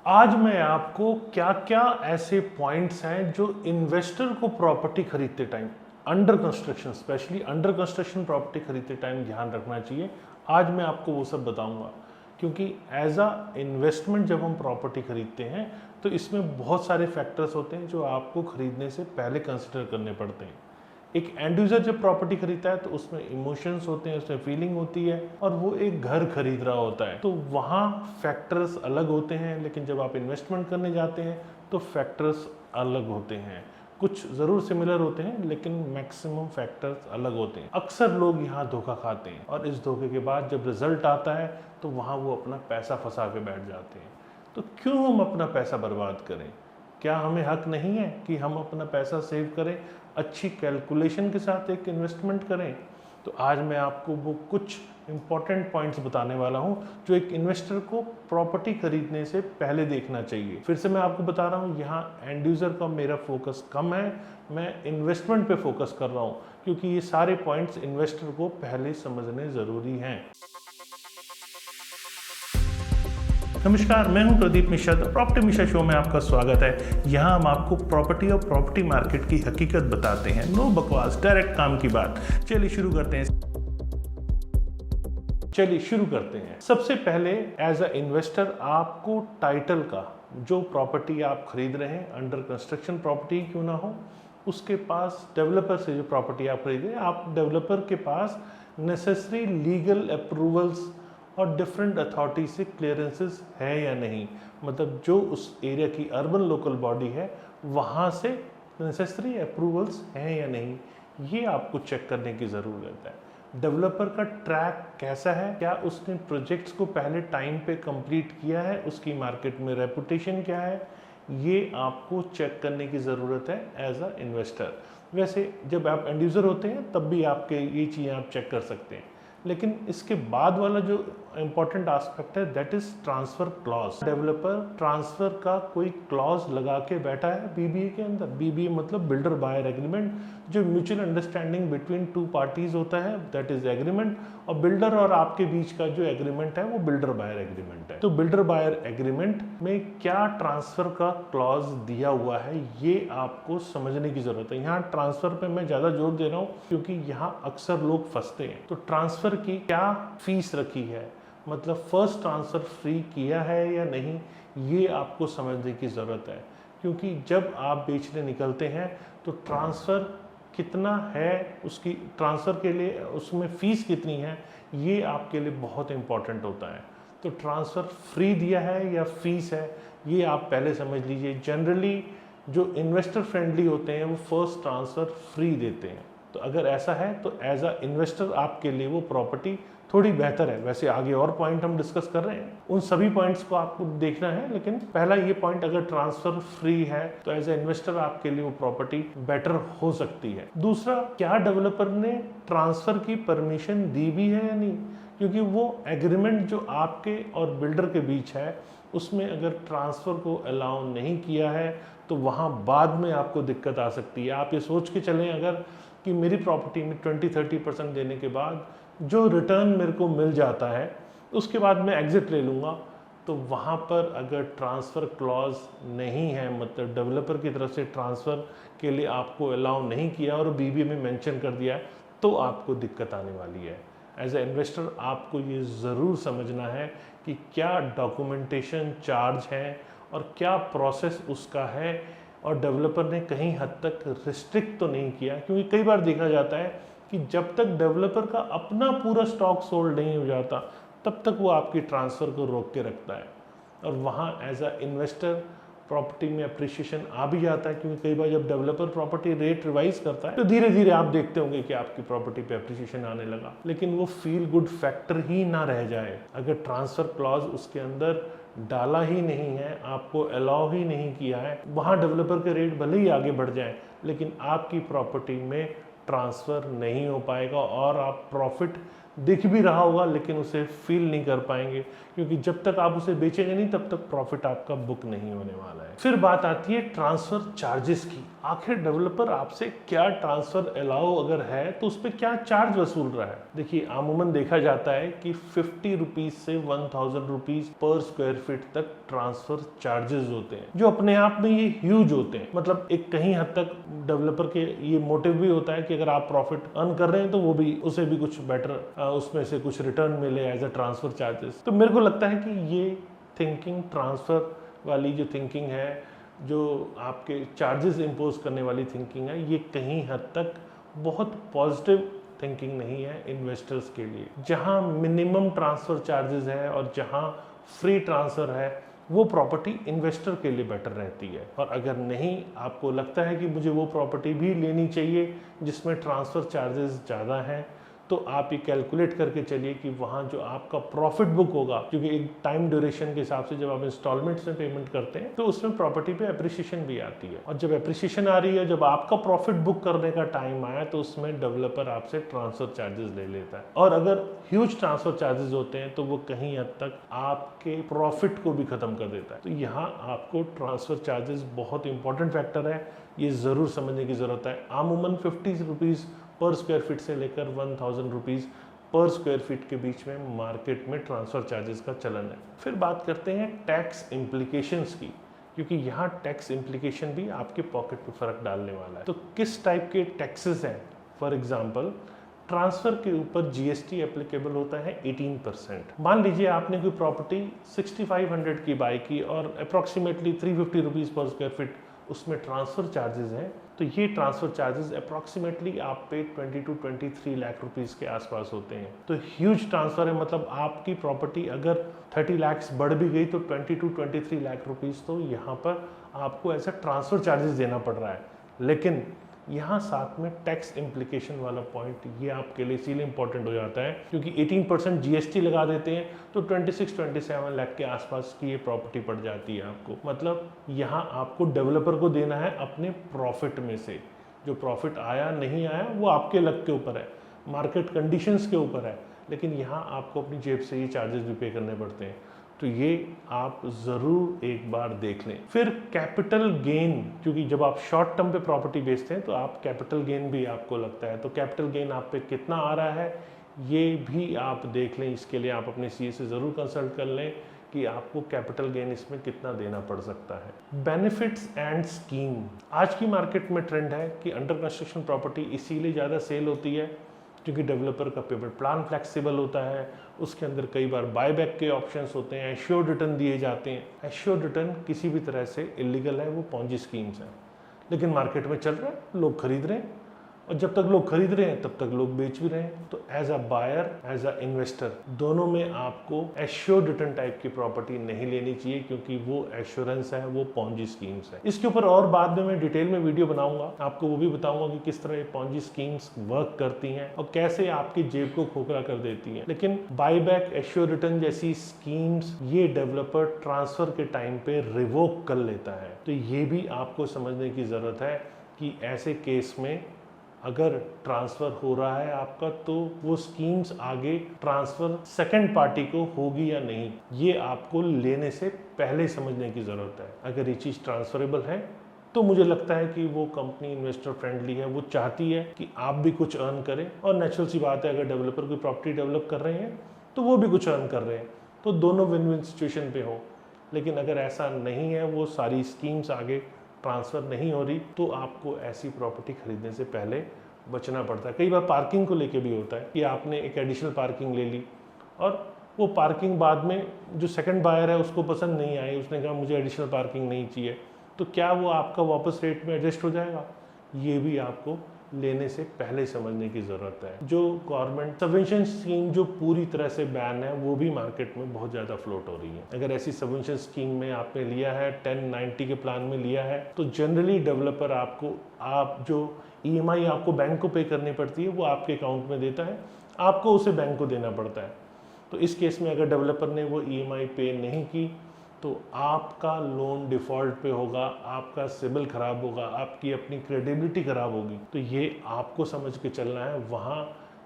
आज मैं आपको क्या क्या ऐसे पॉइंट्स हैं जो इन्वेस्टर को प्रॉपर्टी खरीदते time under construction, specially under construction property खरीदते टाइम ध्यान रखना चाहिए। आज मैं आपको वो सब बताऊंगा, क्योंकि एज अ इन्वेस्टमेंट जब हम प्रॉपर्टी खरीदते हैं तो इसमें बहुत सारे फैक्टर्स होते हैं जो आपको खरीदने से पहले कंसिडर करने पड़ते हैं। एक एंड यूजर जब प्रॉपर्टी खरीदता है तो उसमें इमोशंस होते हैं, उसमें फीलिंग होती है और वो एक घर खरीद रहा होता है, तो वहाँ फैक्टर्स अलग होते हैं। लेकिन जब आप इन्वेस्टमेंट करने जाते हैं तो फैक्टर्स अलग होते हैं। कुछ ज़रूर सिमिलर होते हैं लेकिन मैक्सिमम फैक्टर्स अलग होते हैं। अक्सर लोग यहाँ धोखा खाते हैं और इस धोखे के बाद जब रिजल्ट आता है तो वहाँ वो अपना पैसा फंसा के बैठ जाते हैं। तो क्यों हम अपना पैसा बर्बाद करें? क्या हमें हक नहीं है कि हम अपना पैसा सेव करें, अच्छी कैलकुलेशन के साथ एक इन्वेस्टमेंट करें? तो आज मैं आपको वो कुछ इंपॉर्टेंट पॉइंट्स बताने वाला हूं जो एक इन्वेस्टर को प्रॉपर्टी खरीदने से पहले देखना चाहिए। फिर से मैं आपको बता रहा हूं, यहाँ एंड यूजर का मेरा फोकस कम है, मैं इन्वेस्टमेंट पे फोकस कर रहा हूं, क्योंकि ये सारे पॉइंट्स इन्वेस्टर को पहले समझने ज़रूरी हैं। नमस्कार, मैं हूं प्रदीप मिश्रा। प्रॉपर्टी मिश्रा शो में आपका स्वागत है। यहां हम आपको प्रॉपर्टी और प्रॉपर्टी मार्केट की हकीकत बताते हैं। नो बकवास, डायरेक्ट काम की बात। चलिए शुरू करते हैं। सबसे पहले एज अ इन्वेस्टर आपको टाइटल का, जो प्रॉपर्टी आप खरीद रहे हैं, अंडर कंस्ट्रक्शन प्रॉपर्टी क्यों ना हो, उसके पास डेवलपर से जो प्रॉपर्टी आप खरीद रहे हैं, आप डेवलपर के पास नेसेसरी लीगल अप्रूवल्स और डिफरेंट अथॉरिटी से क्लियरेंसेस है या नहीं। मतलब जो उस एरिया की अर्बन लोकल बॉडी है वहाँ से नेसेसरी अप्रूवल्स हैं या नहीं, ये आपको चेक करने की ज़रूरत है। डेवलपर का ट्रैक कैसा है, क्या उसने प्रोजेक्ट्स को पहले टाइम पे कंप्लीट किया है, उसकी मार्केट में रेपुटेशन क्या है, ये आपको चेक करने की ज़रूरत है एज अ इन्वेस्टर। वैसे जब आप एंड यूज़र होते हैं तब भी आपके ये चीज़ें आप चेक कर सकते हैं, लेकिन इसके बाद वाला जो इंपॉर्टेंट एस्पेक्ट है that is transfer clause. Developer transfer का कोई क्लॉज लगा के बैठा है बीबीए के अंदर। बीबीए मतलब बिल्डर बायर एग्रीमेंट, जो mutual understanding between two parties होता है, दैट इज एग्रीमेंट। और बिल्डर और आपके बीच का जो एग्रीमेंट है वो बिल्डर बायर एग्रीमेंट है। तो बिल्डर बायर एग्रीमेंट में क्या ट्रांसफर का क्लॉज दिया हुआ है, ये आपको समझने की जरूरत है। यहाँ ट्रांसफर पे मैं ज्यादा जोर दे रहा हूँ क्योंकि यहाँ अक्सर लोग फंसते हैं। तो ट्रांसफर की क्या फीस रखी है, मतलब फर्स्ट ट्रांसफर फ्री किया है या नहीं, ये आपको समझने की ज़रूरत है। क्योंकि जब आप बेचने निकलते हैं तो ट्रांसफ़र कितना है, उसकी ट्रांसफ़र के लिए उसमें फ़ीस कितनी है, ये आपके लिए बहुत इम्पॉर्टेंट होता है। तो ट्रांसफ़र फ्री दिया है या फीस है, ये आप पहले समझ लीजिए। जनरली जो इन्वेस्टर फ्रेंडली होते हैं वो फर्स्ट ट्रांसफ़र फ्री देते हैं। तो अगर ऐसा है तो एज अ इन्वेस्टर आपके लिए वो प्रॉपर्टी थोड़ी बेहतर है। वैसे आगे और पॉइंट हम डिस्कस कर रहे हैं, उन सभी पॉइंट्स को आपको देखना है, लेकिन पहला ये पॉइंट, अगर ट्रांसफर फ्री है तो एज ए इन्वेस्टर आपके लिए वो प्रॉपर्टी बेटर हो सकती है। दूसरा, क्या डेवलपर ने ट्रांसफर की परमिशन दी भी है या नहीं, क्योंकि वो एग्रीमेंट जो आपके और बिल्डर के बीच है उसमें अगर ट्रांसफ़र को अलाउ नहीं किया है तो वहाँ बाद में आपको दिक्कत आ सकती है। आप ये सोच के चलें अगर कि मेरी प्रॉपर्टी में 20-30% देने के बाद जो रिटर्न मेरे को मिल जाता है उसके बाद मैं एग्जिट ले लूँगा, तो वहाँ पर अगर ट्रांसफ़र क्लॉज नहीं है, मतलब डेवलपर की तरफ से ट्रांसफ़र के लिए आपको अलाउ नहीं किया और बीबीए में मेंशन कर दिया है, तो आपको दिक्कत आने वाली है। एज ए इन्वेस्टर आपको ये ज़रूर समझना है कि क्या डॉक्यूमेंटेशन चार्ज है और क्या प्रोसेस उसका है, और डेवलपर ने कहीं हद तक रिस्ट्रिक्ट तो नहीं किया। क्योंकि कई बार देखा जाता है कि जब तक डेवलपर का अपना पूरा स्टॉक सोल्ड नहीं हो जाता तब तक वो आपकी ट्रांसफ़र को रोक के रखता है, और वहाँ एज अ इन्वेस्टर प्रॉपर्टी में अप्रिशिएशन आ भी जाता है। क्योंकि कई बार जब डेवलपर प्रॉपर्टी रेट रिवाइज करता है तो धीरे धीरे आप देखते होंगे कि आपकी प्रॉपर्टी पे अप्रिशिएशन आने लगा, लेकिन वो फील गुड फैक्टर ही ना रह जाए। अगर ट्रांसफ़र क्लॉज उसके अंदर डाला ही नहीं है, आपको अलाउ ही नहीं किया है, वहाँ डेवलपर के रेट भले ही आगे बढ़ जाए लेकिन आपकी प्रॉपर्टी में ट्रांसफ़र नहीं हो पाएगा और आप प्रॉफिट दिख भी रहा होगा लेकिन उसे फील नहीं कर पाएंगे, क्योंकि जब तक आप उसे बेचेंगे नहीं तब तक प्रॉफिट आपका बुक नहीं होने वाला है। फिर बात आती है ट्रांसफर चार्जेस की। आखिर डेवलपर आपसे क्या ट्रांसफर अलाउ अगर है तो उस पर क्या चार्ज वसूल रहा है। देखिए अमूमन देखा जाता है कि 50 रुपीज से 1000 रुपीज पर स्क्वायर फीट तक ट्रांसफर चार्जेस होते हैं, जो अपने आप में ये ह्यूज होते हैं। मतलब एक कहीं हद तक डेवलपर के ये मोटिव भी होता है कि अगर आप प्रॉफिट अर्न कर रहे हैं तो वो भी उसे भी कुछ बेटर उसमें से कुछ रिटर्न मिले एज अ ट्रांसफर चार्जेस। तो मेरे को लगता है कि ये थिंकिंग ट्रांसफर वाली जो थिंकिंग है, जो आपके चार्जेस इम्पोज करने वाली थिंकिंग है, ये कहीं हद तक बहुत पॉजिटिव थिंकिंग नहीं है इन्वेस्टर्स के लिए। जहां मिनिमम ट्रांसफर चार्जेस है और जहां फ्री ट्रांसफर है, वो प्रॉपर्टी इन्वेस्टर के लिए बेटर रहती है। और अगर नहीं आपको लगता है कि मुझे वो प्रॉपर्टी भी लेनी चाहिए जिसमें ट्रांसफर चार्जेस ज़्यादा हैं, तो आप ये कैलकुलेट करके चलिए कि वहाँ जो आपका प्रॉफिट बुक होगा, क्योंकि एक टाइम ड्यूरेशन के हिसाब से जब आप इंस्टॉलमेंट्स में पेमेंट करते हैं तो उसमें प्रॉपर्टी पे एप्रिसिएशन भी आती है। और जब एप्रिसिएशन आ रही है, जब आपका प्रॉफिट बुक करने का टाइम आया, तो उसमें डेवलपर आपसे ट्रांसफर चार्जेस ले लेता है। और अगर ह्यूज ट्रांसफर चार्जेस होते हैं तो वो कहीं हद तक आपके प्रॉफिट को भी खत्म कर देता है। तो यहाँ आपको ट्रांसफर चार्जेस बहुत इंपॉर्टेंट फैक्टर है, ये ज़रूर समझने की ज़रूरत है। आमूमन 50 रुपीज़ पर स्क्वायर फीट से लेकर 1000 रुपीज़ पर स्क्वायर फीट के बीच में मार्केट में ट्रांसफ़र चार्जेस का चलन है। फिर बात करते हैं टैक्स इम्प्लीकेशंस की, क्योंकि यहाँ टैक्स इम्प्लीकेशन भी आपके पॉकेट पे फ़र्क डालने वाला है। तो किस टाइप के टैक्सेस हैं? फॉर एग्जांपल, ट्रांसफ़र के ऊपर जीएसटी एप्लीकेबल होता है 18%। मान लीजिए आपने कोई प्रॉपर्टी 6500 की बाई की और अप्रॉक्सीमेटली 350 रुपीज़ पर स्क्वायर फीट उसमें ट्रांसफ़र चार्जेस हैं, तो ये ट्रांसफ़र चार्जेस अप्रॉक्सीमेटली आप पे 20 to 23 लाख रुपीज़ के आसपास होते हैं। तो ह्यूज ट्रांसफ़र है, मतलब आपकी प्रॉपर्टी अगर 30 लाख बढ़ भी गई तो 20 to 23 लाख रुपीज़ तो यहाँ पर आपको ऐसा ट्रांसफ़र चार्जेस देना पड़ रहा है। लेकिन यहाँ साथ में टैक्स इम्प्लीकेशन वाला पॉइंट ये आपके लिए इसीलिए इंपॉर्टेंट हो जाता है क्योंकि 18% जीएसटी लगा देते हैं तो 26-27 लाख के आसपास की ये प्रॉपर्टी पड़ जाती है आपको। मतलब यहाँ आपको डेवलपर को देना है अपने प्रॉफिट में से। जो प्रॉफिट आया नहीं आया वो आपके लक के ऊपर है, मार्केट कंडीशंस के ऊपर है, लेकिन यहाँ आपको अपनी जेब से ये चार्जेस भी पे करने पड़ते हैं। तो ये आप ज़रूर एक बार देख लें। फिर कैपिटल गेन, क्योंकि जब आप शॉर्ट टर्म पे प्रॉपर्टी बेचते हैं तो आप कैपिटल गेन भी आपको लगता है, तो कैपिटल गेन आप पे कितना आ रहा है ये भी आप देख लें। इसके लिए आप अपने सीए से ज़रूर कंसल्ट कर लें कि आपको कैपिटल गेन इसमें कितना देना पड़ सकता है। बेनिफिट्स एंड स्कीम, आज की मार्केट में ट्रेंड है कि अंडर कंस्ट्रक्शन प्रॉपर्टी इसीलिए ज़्यादा सेल होती है क्योंकि डेवलपर का पेमेंट प्लान फ्लेक्सिबल होता है, उसके अंदर कई बार बायबैक के ऑप्शंस होते हैं, एश्योर्ड रिटर्न दिए जाते हैं। एश्योर्ड रिटर्न किसी भी तरह से इलीगल है, वो पॉन्जी स्कीम्स हैं, लेकिन मार्केट में चल रहा है, लोग खरीद रहे हैं, और जब तक लोग खरीद रहे हैं तब तक लोग बेच भी रहे हैं। तो as a buyer, as a investor, दोनों में आपको एश्योर्ड रिटर्न टाइप की प्रॉपर्टी नहीं लेनी चाहिए क्योंकि वो एश्योरेंस है, वो पॉन्जी स्कीम्स है। इसके ऊपर और बाद में मैं डिटेल में वीडियो बनाऊंगा, आपको वो भी बताऊंगा कि किस तरह ये पॉन्जी स्कीम्स वर्क करती हैं और कैसे आपकी जेब को खोखला कर देती हैं। लेकिन बायबैक, एश्योर्ड रिटर्न जैसी स्कीम्स ये डेवलपर ट्रांसफर के टाइम पे रिवोक कर लेता है। तो ये भी आपको समझने की जरूरत है कि ऐसे केस में अगर ट्रांसफ़र हो रहा है आपका तो वो स्कीम्स आगे ट्रांसफ़र सेकंड पार्टी को होगी या नहीं, ये आपको लेने से पहले समझने की ज़रूरत है। अगर ये चीज़ ट्रांसफरेबल है तो मुझे लगता है कि वो कंपनी इन्वेस्टर फ्रेंडली है, वो चाहती है कि आप भी कुछ अर्न करें, और नेचुरल सी बात है अगर डेवलपर कोई प्रॉपर्टी डेवलप कर रहे हैं तो वो भी कुछ अर्न कर रहे हैं, तो दोनों विन विन सिचुएशन पे हो। लेकिन अगर ऐसा नहीं है, वो सारी स्कीम्स आगे ट्रांसफ़र नहीं हो रही, तो आपको ऐसी प्रॉपर्टी खरीदने से पहले बचना पड़ता है। कई बार पार्किंग को लेके भी होता है कि आपने एक एडिशनल पार्किंग ले ली और वो पार्किंग बाद में जो सेकंड बायर है उसको पसंद नहीं आई, उसने कहा मुझे एडिशनल पार्किंग नहीं चाहिए, तो क्या वो आपका वापस रेट में एडजस्ट हो जाएगा? ये भी आपको लेने से पहले समझने की ज़रूरत है। जो गवर्नमेंट सबवेंशन स्कीम जो पूरी तरह से बैन है, वो भी मार्केट में बहुत ज़्यादा फ्लोट हो रही है। अगर ऐसी सबवेंशन स्कीम में आपने लिया है, 1090 के प्लान में लिया है, तो जनरली डेवलपर आपको जो ईएमआई आपको बैंक को पे करनी पड़ती है वो आपके अकाउंट में देता है, आपको उसे बैंक को देना पड़ता है। तो इस केस में अगर डेवलपर ने वो ईएमआई पे नहीं की तो आपका लोन डिफ़ॉल्ट पे होगा, आपका सिबिल ख़राब होगा, आपकी अपनी क्रेडिबिलिटी ख़राब होगी। तो ये आपको समझ के चलना है। वहाँ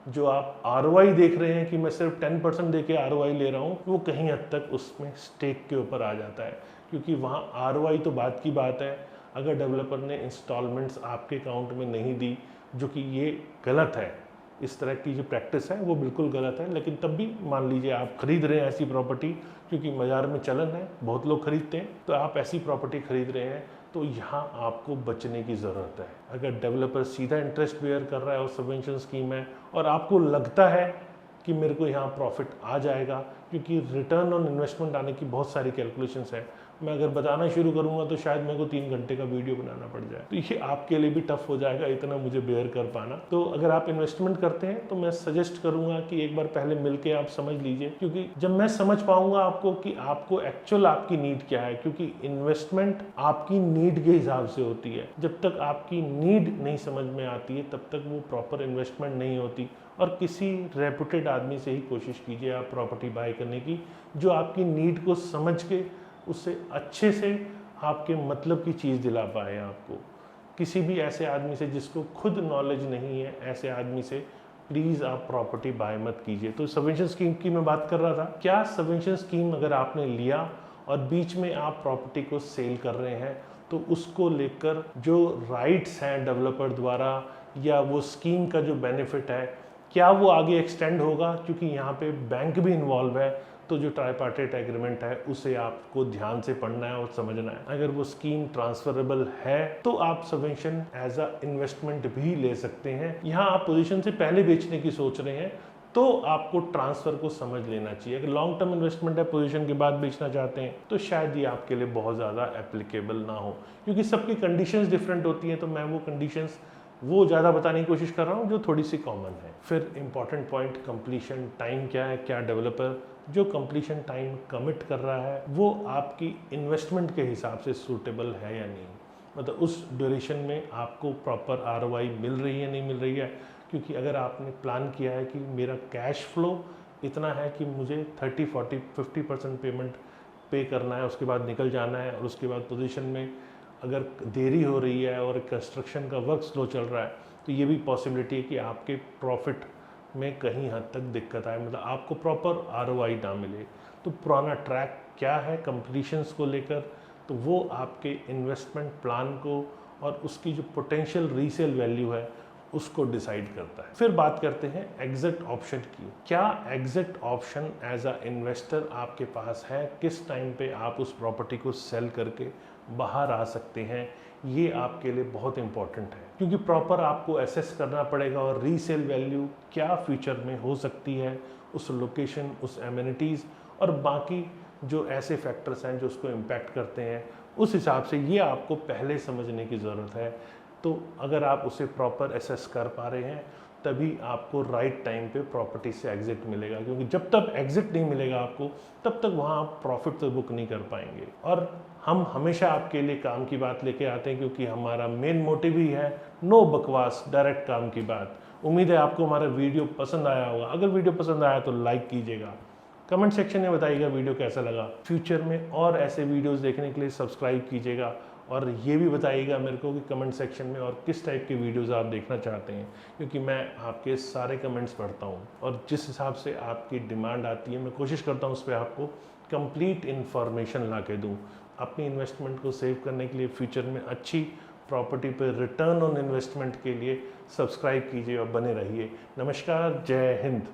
जो आप ROI देख रहे हैं कि मैं सिर्फ 10% दे के ROI ले रहा हूँ, वो कहीं हद तक उसमें स्टेक के ऊपर आ जाता है, क्योंकि वहाँ ROI तो बात की बात है, अगर डेवलपर ने इंस्टॉलमेंट्स आपके अकाउंट में नहीं दी, जो कि ये गलत है, इस तरह की जो प्रैक्टिस है वो बिल्कुल गलत है। लेकिन तब भी मान लीजिए आप खरीद रहे हैं ऐसी प्रॉपर्टी, क्योंकि बाज़ार में चलन है, बहुत लोग खरीदते हैं, तो आप ऐसी प्रॉपर्टी खरीद रहे हैं, तो यहाँ आपको बचने की ज़रूरत है। अगर डेवलपर सीधा इंटरेस्ट बेयर कर रहा है और सबवेंशन स्कीम है और आपको लगता है कि मेरे को यहाँ प्रॉफिट आ जाएगा, क्योंकि रिटर्न ऑन इन्वेस्टमेंट आने की बहुत सारी कैलकुलेशंस है, मैं अगर बताना शुरू करूँगा तो शायद मेरे को 3 घंटे का वीडियो बनाना पड़ जाए, तो ये आपके लिए भी टफ हो जाएगा इतना मुझे बेयर कर पाना। तो अगर आप इन्वेस्टमेंट करते हैं तो मैं सजेस्ट करूँगा कि एक बार पहले मिलके आप समझ लीजिए, क्योंकि जब मैं समझ पाऊँगा आपको कि आपको एक्चुअल आपकी नीड क्या है, क्योंकि इन्वेस्टमेंट आपकी नीड के हिसाब से होती है, जब तक आपकी नीड नहीं समझ में आती है तब तक वो प्रॉपर इन्वेस्टमेंट नहीं होती। और किसी रेपुटेड आदमी से ही कोशिश कीजिए आप प्रॉपर्टी बाय करने की, जो आपकी नीड को समझ के उससे अच्छे से आपके मतलब की चीज़ दिला पाए आपको। किसी भी ऐसे आदमी से जिसको खुद नॉलेज नहीं है, ऐसे आदमी से प्लीज़ आप प्रॉपर्टी बाय मत कीजिए। तो सबवेंशन स्कीम की मैं बात कर रहा था, क्या सबवेंशन स्कीम अगर आपने लिया और बीच में आप प्रॉपर्टी को सेल कर रहे हैं, तो उसको लेकर जो राइट्स हैं डेवलपर द्वारा या वो स्कीम का जो बेनिफिट है, क्या वो आगे एक्सटेंड होगा, क्योंकि यहाँ पे बैंक भी इन्वॉल्व है, तो जो ट्राइपार्टेट एग्रीमेंट है उसे आपको ध्यान से पढ़ना है और समझना है। अगर वो स्कीम ट्रांसफरेबल है तो आप सबवेंशन एज अ इन्वेस्टमेंट भी ले सकते हैं। यहाँ आप पोजीशन से पहले बेचने की सोच रहे हैं तो आपको ट्रांसफर को समझ लेना चाहिए। अगर लॉन्ग टर्म इन्वेस्टमेंट है, पोजीशन के बाद बेचना चाहते हैं, तो शायद ये आपके लिए बहुत ज़्यादा एप्लीकेबल ना हो, क्योंकि सबकी कंडीशंस डिफरेंट होती हैं। तो मैं वो कंडीशंस वो ज़्यादा बताने की कोशिश कर रहा हूँ जो थोड़ी सी कॉमन है। फिर इंपॉर्टेंट पॉइंट, कंप्लीशन टाइम क्या है। क्या डेवलपर जो कंप्लीशन टाइम कमिट कर रहा है वो आपकी इन्वेस्टमेंट के हिसाब से सूटेबल है या नहीं, मतलब उस ड्यूरेशन में आपको प्रॉपर ROI मिल रही है नहीं मिल रही है। क्योंकि अगर आपने प्लान किया है कि मेरा कैश फ्लो इतना है कि मुझे 30, 40, 50% पेमेंट पे करना है, उसके बाद निकल जाना है, और उसके बाद पोजीशन में अगर देरी हो रही है और कंस्ट्रक्शन का वर्क स्लो चल रहा है, तो ये भी पॉसिबिलिटी है कि आपके प्रॉफिट में कहीं हद तक दिक्कत आए, मतलब आपको प्रॉपर ROI ना मिले। तो पुराना ट्रैक क्या है कंप्लीशंस को लेकर, तो वो आपके इन्वेस्टमेंट प्लान को और उसकी जो पोटेंशियल रीसेल वैल्यू है उसको डिसाइड करता है। फिर बात करते हैं एग्जिट ऑप्शन की। क्या exit option as a investor आपके पास है, किस टाइम पे आप उस प्रॉपर्टी को सेल करके बाहर आ सकते हैं, ये आपके लिए बहुत इंपॉर्टेंट है, क्योंकि प्रॉपर आपको एसेस करना पड़ेगा और रीसेल वैल्यू क्या फ्यूचर में हो सकती है, उस लोकेशन, उस एमिनिटीज़ और बाकी जो ऐसे फैक्टर्स हैं जो उसको इम्पैक्ट करते हैं, उस हिसाब से ये आपको पहले समझने की ज़रूरत है। तो अगर आप उसे प्रॉपर एसेस कर पा रहे हैं तभी आपको राइट टाइम पे प्रॉपर्टी से एग्जिट मिलेगा, क्योंकि जब तक एग्जिट नहीं मिलेगा आपको तब तक वहाँ आप प्रॉफिट तो बुक नहीं कर पाएंगे। और हम हमेशा आपके लिए काम की बात लेके आते हैं, क्योंकि हमारा मेन मोटिव ही है नो बकवास, डायरेक्ट काम की बात। उम्मीद है आपको हमारा वीडियो पसंद आया होगा। अगर वीडियो पसंद आया तो लाइक कीजिएगा, कमेंट सेक्शन में बताइएगा वीडियो कैसा लगा। फ्यूचर में और ऐसे वीडियोस देखने के लिए सब्सक्राइब कीजिएगा, और ये भी बताइएगा मेरे को कि कमेंट सेक्शन में और किस टाइप के वीडियोस आप देखना चाहते हैं, क्योंकि मैं आपके सारे कमेंट्स पढ़ता हूँ और जिस हिसाब से आपकी डिमांड आती है मैं कोशिश करता हूँ उस पर आपको कंप्लीट इन्फॉर्मेशन ला के दूँ। अपनी इन्वेस्टमेंट को सेव करने के लिए, फ्यूचर में अच्छी प्रॉपर्टी पर रिटर्न ऑन इन्वेस्टमेंट के लिए सब्सक्राइब कीजिए और बने रहिए। नमस्कार, जय हिंद।